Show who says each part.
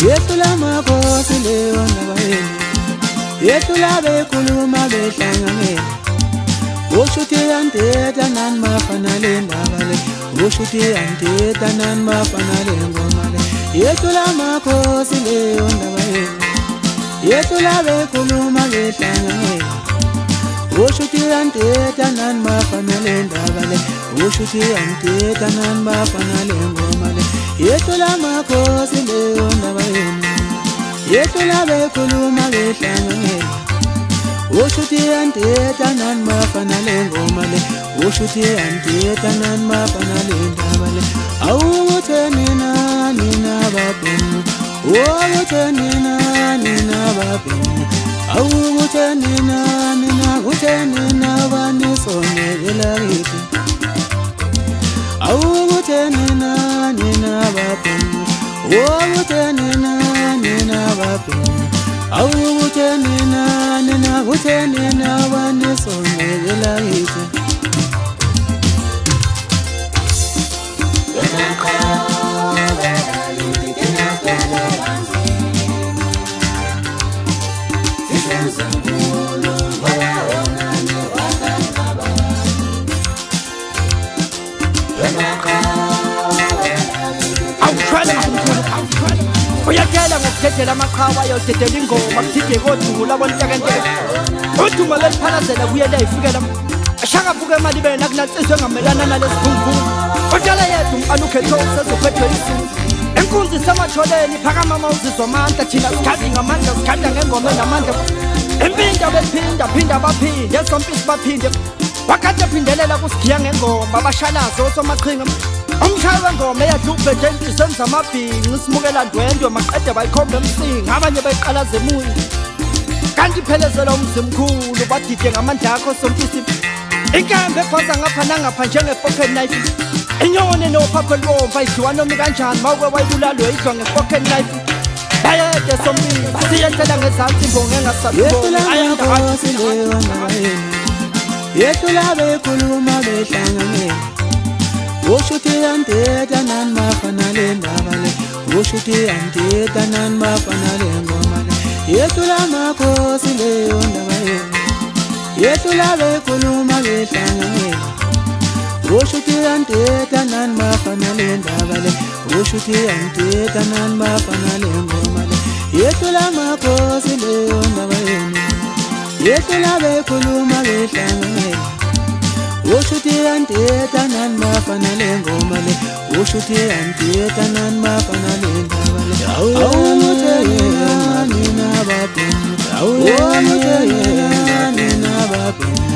Speaker 1: Yethula makhosi leyo ndaba yenu, yethula bekhuluma behlanganyela. Ushuthi anthetha nani bafana le ndaba le, ushuthi anthetha nani bafana le ngoma le. Yethula makhosi leyo ndaba yenu, yethula bekhuluma behlanganyela. Ushuthi anthetha nani bafana le ndaba le, ushuthi anthetha nani bafana le ngoma le. Yethula makhosi leyo ndaba yenu, yethula bekhuluma behlanganyela. Ushuthi anthetha nani bafana le ngoma le, ushuthi anthetha nani bafana le ndaba le. Awukutheni nina babhemu, awukutheni nina babhemu, awukutheni nina kutheni nabanisonela kithi. Awukutheni nina babhemu, awukutheni nina babhemu, awukutheni nina kutheni nabanisonela kithi.
Speaker 2: Uyakela ngokuthetela amaqhawe ayodedela ingoma kuthide kodula bontekenteke. Uduma leliphalazela kuyele ifikela ashaka vuke imali bena kunatsizwe ngamelana nalesikhumbuku. Odala yethu umqalukhetho usezophethwe isizwe. Enkunzi samatholeni phakama uzizwa amandla thina sikhadi ngamandla sikhanda ngengoma enamandla. Impinda bephinda baphinde esompisi baphinde. Wakade phindelela kusigiya ngengoma bashalazo osomaqhinga. Umshayi wengoma eyadlubhe nje inhliziyo zamabhinqi isimukela ndwendwe maqede bayikhombe emsinga abanye bayiqalaze emuyi. Kanti phelezela umzimkhulu badide ngamandla akho sompisi. Inkembe ephosa ngapha nangapha njenge-pocket knife. Inyoni nophapho elibomvu ayidliwa noma kanjani mawuke wayibulalwe idliwa nge-pocket knife. Bayede sompisi siyethela ngezansi imbongo engasabibonga.
Speaker 1: Yethula bekhuluma behlanganyela. Ushuthi anthetha nani bafana le ndaba le, ushuthi anthetha nani bafana le ngoma le. Yethula makhosi leyo ndaba yenu, yethula bekhuluma behlanganyela. Ushuthi anthetha nani bafana le ndaba le, ushuthi anthetha nani bafana le ngoma le. Yethula makhosi leyo ndaba yenu, yethula bekhuluma behlanganyela. Ushuthi anthetha nani bafana le ngoma le, ushuthi anthetha nani bafana le ndaba le. Awukutheni nina babhemu, awukutheni nina babhemu,